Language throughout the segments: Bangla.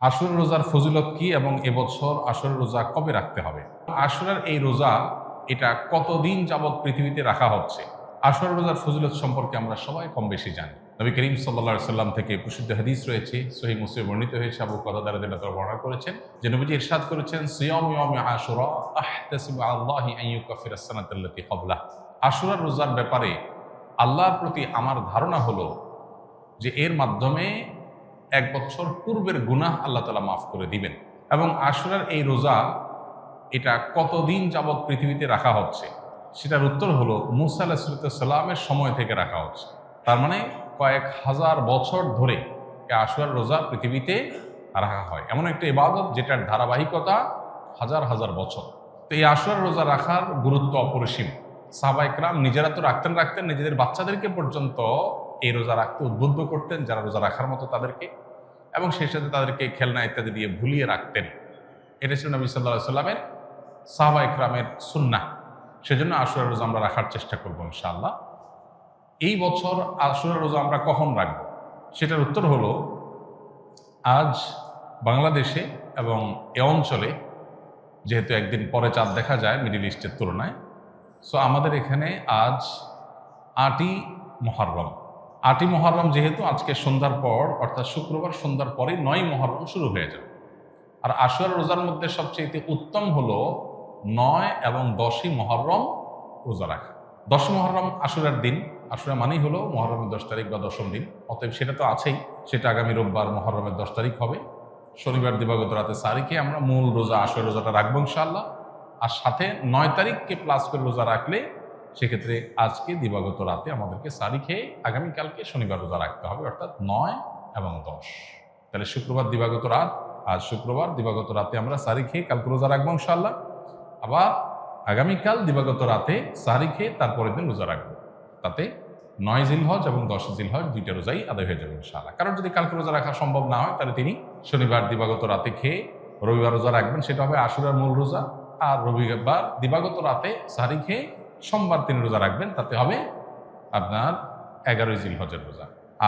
আশুরার রোজার ফজিলত কি এবং এবছর আশুরার রোজা কবে রাখতে হবে? আশুরার এই রোজা এটা কতদিন যাবৎ পৃথিবীতে রাখা হচ্ছে? আশুরার রোজার ফজিলত সম্পর্কে আমরা সবাই কম বেশি জানি। নবী করিম সাল্লাল্লাহু আলাইহি সাল্লাম থেকে প্রসিদ্ধ হাদিস রয়েছে, সহিহ মুসলিমে বর্ণিত হয়েছে, আবু কাতাদা রাদিয়াল্লাহু তাআলা বর্ণনা করেছেন যে নবীজি ইরশাদ করেছেন, সিয়ামু ইয়াউমি আশুরা আহতাসিবু আল্লাহি আন ইউকাফিরা সানাতাল্লাতী ক্বাবলাহ। আশুরার রোজার ব্যাপারে আল্লাহর প্রতি আমার ধারণা হলো যে এর মাধ্যমে এক বছর পূর্বের গুনাহ আল্লাহ তাআলা মাফ করে দিবেন। এবং আশুরার এই রোজা এটা কতদিন যাবৎ পৃথিবীতে রাখা হচ্ছে সেটার উত্তর হলো মুসা আলাইহিস সালামের সময় থেকে রাখা হচ্ছে। তার মানে কয়েক হাজার বছর ধরে এই আশুরার রোজা পৃথিবীতে রাখা হয়। এমন একটা ইবাদত যেটার ধারাবাহিকতা হাজার হাজার বছর। তো এই আশুরার রোজা রাখার গুরুত্ব অপরিসীম। সাহাবায়ে কেরাম নিজেরা তো রাখতেন, নিজেদের বাচ্চাদেরকে পর্যন্ত এই রোজা রাখতে উদ্বুদ্ধ করতেন যারা রোজা রাখার মতো তাদেরকে, এবং সেই সাথে তাদেরকে খেলনা ইত্যাদি দিয়ে ভুলিয়ে রাখতেন। এটা ছিল নবী সাল্লাল্লাহু আলাইহি সাল্লামের সাহাবায়ে কেরামের সুন্নাহ। সেজন্য আশুরার রোজা আমরা রাখার চেষ্টা করব ইনশাআল্লাহ। এই বছর আশুরার রোজা আমরা কখন রাখব সেটার উত্তর হলো, আজ বাংলাদেশে এবং এ অঞ্চলে যেহেতু একদিন পরে চাঁদ দেখা যায় মিডল ইস্টের তুলনায়, সো আমাদের এখানে আজ ৮ই মুহররম। ৮ই মুহররম যেহেতু আজকে সন্ধ্যার পর অর্থাৎ শুক্রবার সন্ধ্যার পরে ৯ই মুহররম শুরু হয়ে যাবে। আর আশুরার রোজার মধ্যে সবচেয়ে উত্তম হলো ৯ এবং ১০ই মুহররম রোজা রাখা। ১০ মুহররম আশুরার দিন, আশুরা মানেই হলো মুহররমের ১০ তারিখ বা ১০ম দিন, অতএব সেটা তো আছেই। সেটা আগামী রোববার মুহররমের ১০ তারিখ হবে। শনিবার দিবাগত রাতে সারিখে আমরা মূল রোজা আশুরার রোজাটা রাখবো ইনশাআল্লাহ। আর সাথে ৯ তারিখকে প্লাস করে রোজা রাখলে সেক্ষেত্রে আজকে দিবাগত রাতে আমাদেরকে সারি খেয়ে আগামীকালকে শনিবার রোজা রাখতে হবে, অর্থাৎ ৯ এবং ১০। তাহলে শুক্রবার দিবাগত রাত, আজ শুক্রবার দিবাগত রাতে আমরা সারি খেয়ে কালকে রোজা রাখবো ইনশাআল্লাহ। আবার আগামীকাল দিবাগত রাতে সারি খেয়ে তারপরের দিন রোজা রাখবো। তাতে ৯ জিলহজ এবং ১০ জিলহজ দুইটা রোজাই আদায় হয়ে যাবে ইনশাআল্লাহ। কারণ যদি কালকে রোজা রাখা সম্ভব না হয় তাহলে তিনি শনিবার দিবাগত রাতে খেয়ে রবিবার রোজা রাখবেন, সেটা হবে আশুরার মূল রোজা। আর রবিবার দিবাগত রাতে সারি খেয়ে সোমবার তিনি রোজা রাখবেন, তাতে হবে আপনার ১১ই জিলহজের রোজা।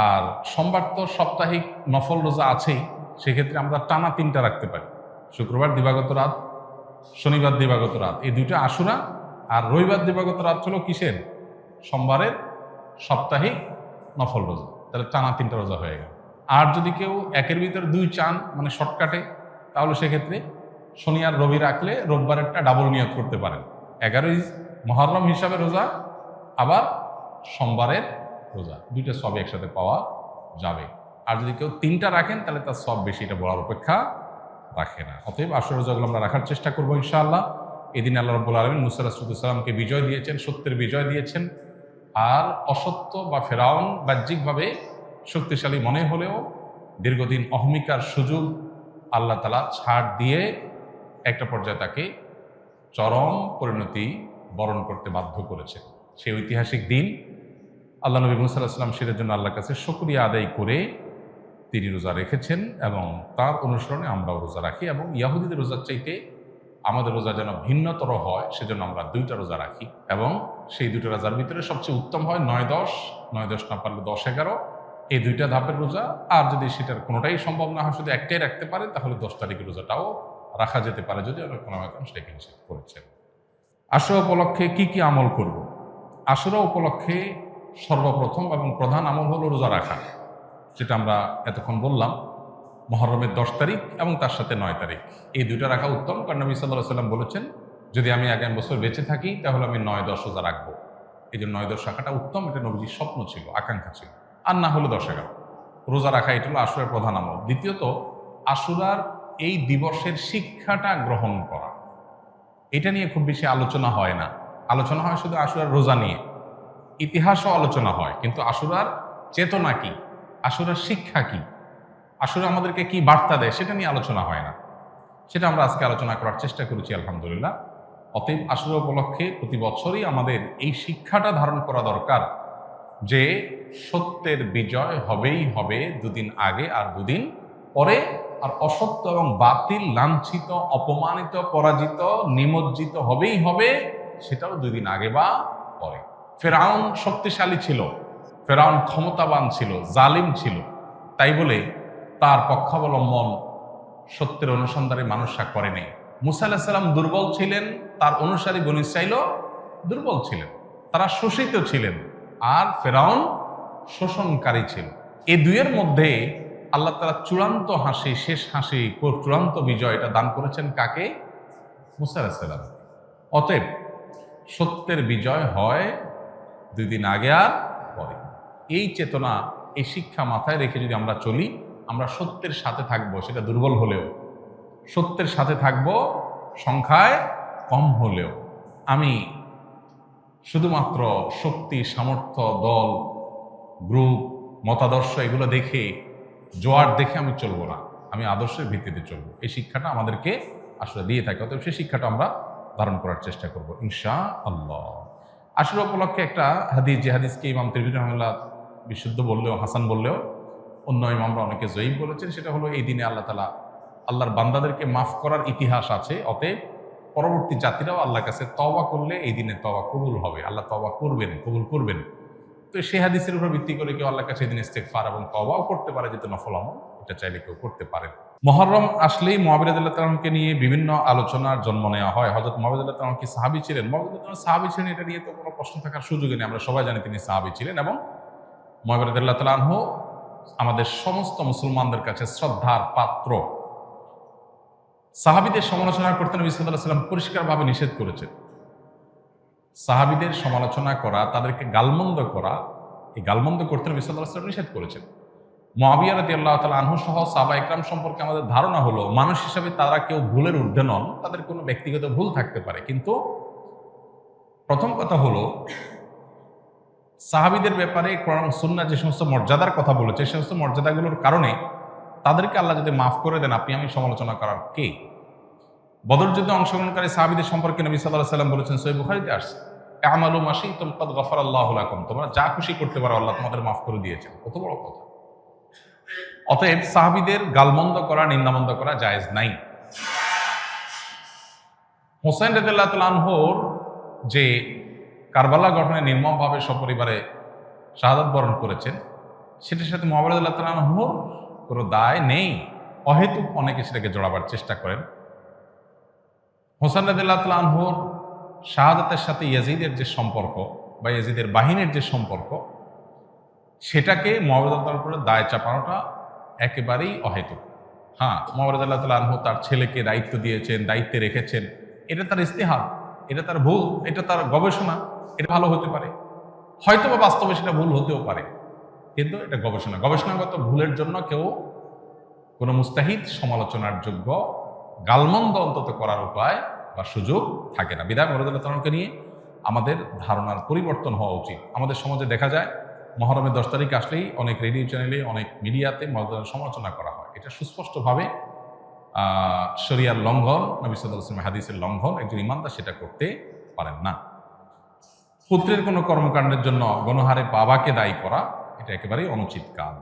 আর সোমবার তো সাপ্তাহিক নফল রোজা আছেই, সেক্ষেত্রে আমরা টানা ৩টা রাখতে পারি। শুক্রবার দিবাগত রাত, শনিবার দিবাগত রাত, এই দুইটা আশুরা। আর রবিবার দিবাগত রাত হলো কিসের? সোমবারের সাপ্তাহিক নফল রোজা। তাহলে টানা 3টা রোজা হয়ে গেল। আর যদি কেউ একের ভিতরে 2 চান, মানে শর্টকাটে, তাহলে সেক্ষেত্রে শনি আর রবি রাখলে রোববারেরটা ডাবল নিয়ত করতে পারেন। 11ই মুহররম হিসাবে রোজা, আবার সোমবারের রোজা, দুইটা সবই একসাথে পাওয়া যাবে। আর যদি কেউ 3টা রাখেন তাহলে তার সব বেশি, এটা বলার অপেক্ষা রাখে না। অতএব আশুরার রোজাগুলো আমরা রাখার চেষ্টা করবো ইনশাআল্লাহ। এদিন আল্লাহ রাব্বুল আলামিন মুসা আলাইহিস সালামকে বিজয় দিয়েছেন, সত্যের বিজয় দিয়েছেন। আর অসত্য বা ফেরাউন বাহ্যিকভাবে শক্তিশালী মনে হলেও দীর্ঘদিন অহমিকার সুযোগ আল্লাহ তাআলা ছাড় দিয়ে একটা পর্যায়ে তাকে চরম পরিণতি বরণ করতে বাধ্য করেছে। সেই ঐতিহাসিক দিন আল্লাহ নবী মুসা আলাইহিস সালাম সেটার জন্য আল্লাহর কাছে শুকরিয়া আদায় করে তিনি রোজা রেখেছেন, এবং তার অনুসরণে আমরাও রোজা রাখি। এবং ইয়াহুদীদের রোজার চাইতে আমাদের রোজা যেন ভিন্নতর হয় সেজন্য আমরা 2টা রোজা রাখি, এবং সেই 2টা রোজার ভিতরে সবচেয়ে উত্তম হয় ৯-১০, ৯-১০ না পারলে ১০-১১, এই 2টা ধাপের রোজা। আর যদি সেটার কোনোটাই সম্ভব না হয়, শুধু একটাই রাখতে পারে, তাহলে 10 তারিখের রোজাটাও রাখা যেতে পারে, যদি অনেক কোনোরকম সেটাকে নিষেধ করেছেন। আশুরা উপলক্ষে কি কি আমল করব? আশুরা উপলক্ষে সর্বপ্রথম এবং প্রধান আমল হলো রোজা রাখা, যেটা আমরা এতক্ষণ বললাম। মুহররমের 10 তারিখ এবং তার সাথে 9 তারিখ, এই 2টা রাখা উত্তম। কারণ নবী সাল্লাল্লাহু আলাইহি ওয়াসাল্লাম বলেছেন, যদি আমি আগামী বছর বেঁচে থাকি তাহলে আমি 9-10 রোজা রাখবো। এই যে 9-10 রাখাটা উত্তম, এটা নবীজির স্বপ্ন ছিল, আকাঙ্ক্ষা ছিল। আর না হলো 10-11 রোজা রাখা, এটা হলো আশুরার প্রধান আমল। দ্বিতীয়ত, আশুরার এই দিবসের শিক্ষাটা গ্রহণ করা, এটা নিয়ে খুব বেশি আলোচনা হয় না। আলোচনা হয় শুধু আশুরার রোজা নিয়ে, ইতিহাসও আলোচনা হয়, কিন্তু আশুরার চেতনা কি, আশুরার শিক্ষা কি, আশুরা আমাদেরকে কি বার্তা দেয়, সেটা নিয়ে আলোচনা হয় না। সেটা আমরা আজকে আলোচনা করার চেষ্টা করেছি আলহামদুলিল্লাহ। অতএব আশুরা উপলক্ষে প্রতি বছরই আমাদের এই শিক্ষাটা ধারণ করা দরকার যে সত্যের বিজয় হবেই হবে, 2 দিন আগে আর 2 দিন পরে। আর অসত্য এবং বাতিল লাঞ্ছিত, অপমানিত, পরাজিত, নিমজ্জিত হবেই হবে, সেটাও 2 দিন আগে বা পরে। ফেরাউন শক্তিশালী ছিল, ফেরাউন ক্ষমতাবান ছিল, জালিম ছিল, তাই বলে তার পক্ষাবলম্বন সত্যের অনুসন্ধানে মানুষরা করেনি। মুসা আলাইহিস সালাম দুর্বল ছিলেন, তার অনুসারী বনী ইসরাঈলও দুর্বল ছিলেন, তারা শোষিত ছিলেন, আর ফেরাউন শোষণকারী ছিল। এই দুইয়ের মধ্যে আল্লাহ তাআলা চূড়ান্ত হাসি, শেষ হাসি, চূড়ান্ত বিজয় এটা দান করেছেন কাকে? মুসা আলাইহিস সালাম। অতএব সত্যের বিজয় হয় 2 দিন আগে আর পরে। এই চেতনা, এই শিক্ষা মাথায় রেখে যদি আমরা চলি, আমরা সত্যের সাথে থাকবো, সেটা দুর্বল হলেও সত্যের সাথে থাকবো, সংখ্যায় কম হলেও। আমি শুধুমাত্র শক্তি, সামর্থ্য, দল, গ্রুপ, মতাদর্শ এগুলো দেখে, জোয়ার দেখে আমি চলবো না, আমি আদর্শের ভিত্তিতে চলবো। এই শিক্ষাটা আমাদেরকে আসলে দিয়ে থাকে। অতএব সেই শিক্ষাটা আমরা ধারণ করার চেষ্টা করব ইনশাআল্লাহ। আশুরা উপলক্ষে একটা হাদিস, যে হাদিসকে ইমাম তিরমিজি রাহিমাহুল্লাহ বিশুদ্ধ বললেও, হাসান বললেও, অন্য ইমামরা অনেকে জয়ীফ বলেছেন, সেটা হলো এই দিনে আল্লাহ তাআলা আল্লাহর বান্দাদেরকে মাফ করার ইতিহাস আছে। অতএব পরবর্তী জাতিরাও আল্লাহর কাছে তওবা করলে এই দিনে তওবা কবুল হবে, আল্লাহ তওবা করবেন, কবুল করবেন। তো সেই হাদিসের উপর ভিত্তি করে কেউ আল্লাহর কাছে এই দিন ইস্তেগফার এবং তওবাও করতে পারে, যেহেতু নফল আমল, এটা চাইলে কেউ করতে পারে। মুহররম আসলেই মুআবিয়া রাদিয়াল্লাহু তাআলা আনহুকে নিয়ে বিভিন্ন আলোচনার জন্ম নেওয়া হয়। হযরত মুআবিয়া রাদিয়াল্লাহু তাআলা কি সাহাবী ছিলেন? মুআবিয়া রাদিয়াল্লাহু তাআলা সাহাবী ছিলেন, এটা নিয়ে তো কোনো প্রশ্ন থাকার সুযোগই নেই। আমরা সবাই জানি তিনি সাহাবী ছিলেন, এবং মুআবিয়া রাদিয়াল্লাহু তাআলা আনহু আমাদের সমস্ত মুসলমানদের কাছে শ্রদ্ধার পাত্র। সাহাবীদের সমালোচনা করতে নবী সাল্লাল্লাহু আলাইহি ওয়াসাল্লাম পরিষ্কারভাবে নিষেধ করেছেন। সাহাবীদের সমালোচনা করা, তাদেরকে গালমন্দ করা, এই গালমন্দ করতে নবী সাল্লাল্লাহু আলাইহি ওয়াসাল্লাম নিষেধ করেছেন। মুআবিয়া রাদিয়াল্লাহু তাআলা আনহু সহ সাহাবা ইকরাম সম্পর্কে আমাদের ধারণা হলো, মানুষ হিসাবে তারা কেউ ভুলের ঊর্ধ্বে নন, তাদের কোনো ব্যক্তিগত ভুল থাকতে পারে। কিন্তু প্রথম কথা হলো, সাহাবীদের ব্যাপারে কোরআন সুন্নাহ যে সমস্ত মর্যাদার কথা বলেছে, সেই সমস্ত মর্যাদাগুলোর কারণে তাদেরকে আল্লাহ যদি মাফ করে দেন, আপনি আমি সমালোচনা করার কে? বদর যুদ্ধে অংশগ্রহণকারী সাহাবীদের সম্পর্কে নবী সাল্লাল্লাহু আলাইহি ওয়াসাল্লাম বলেছেন, সহিহ বুখারীতে আসছে, আমালু মা শি'তুম কাদ গাফারাল্লাহু লাকুম, তোমরা যা খুশি করতে পারো, আল্লাহ তোমাদের মাফ করে দিয়েছেন। কত বড় কথা! অতএব সাহাবীদের গালমন্দ করা, নিন্দামন্দ করা জায়েজ নাই। হোসেন রাদিয়াল্লাহু তাআলা আনহুর যে কারবালা গঠনে নির্মমভাবে সপরিবারে শাহাদাত বরণ করেছেন, সেটার সাথে মুআবিয়া রাদিয়াল্লাহু তাআলা আনহুর কোনো দায় নেই। অহেতুক অনেকে সেটাকে জড়াবার চেষ্টা করেন। হোসেন রাদিয়াল্লাহু তাআলা আনহুর শাহাদাতের সাথে ইয়াজিদের যে সম্পর্ক, বা ইয়াজিদের বাহিনীর যে সম্পর্ক, সেটাকে মুআবিয়া রাদিয়াল্লাহু তাআলার উপরে দায় চাপানোটা একেবারেই অহেতুক। হ্যাঁ, মুআবিয়া রাদিয়াল্লাহু তাআলা আনহু তার ছেলেকে দায়িত্ব দিয়েছেন, দায়িত্বে রেখেছেন, এটা তার ইজতিহাদ, এটা তার ভুল, এটা তার গবেষণা, এটা ভালো হতে পারে, হয়তো বা বাস্তবে সেটা ভুল হতেও পারে, কিন্তু এটা গবেষণা। গবেষণাগত ভুলের জন্য কেউ কোনো মুস্তাহিদ সমালোচনার যোগ্য, গালমন্দ অন্তত করার উপায় বা সুযোগ থাকে না। বিধায় মুআবিয়া রাদিয়াল্লাহু তাআলাকে নিয়ে আমাদের ধারণার পরিবর্তন হওয়া উচিত। আমাদের সমাজে দেখা যায়, মুহররমের 10 তারিখ আসলেই অনেক রেডিও চ্যানেলে, অনেক মিডিয়াতে মুআবিয়ার সমালোচনা করা হয়। এটা সুস্পষ্টভাবে শরিয়ার লঙ্ঘন, নবী সাল্লাল্লাহু আলাইহি ওয়াসাল্লামের হাদিসের লঙ্ঘন। একজন ইমানদার সেটা করতে পারেন না। পুত্রের কোনো কর্মকাণ্ডের জন্য গণহারে বাবাকে দায়ী করা, এটা একেবারেই অনুচিত কাজ।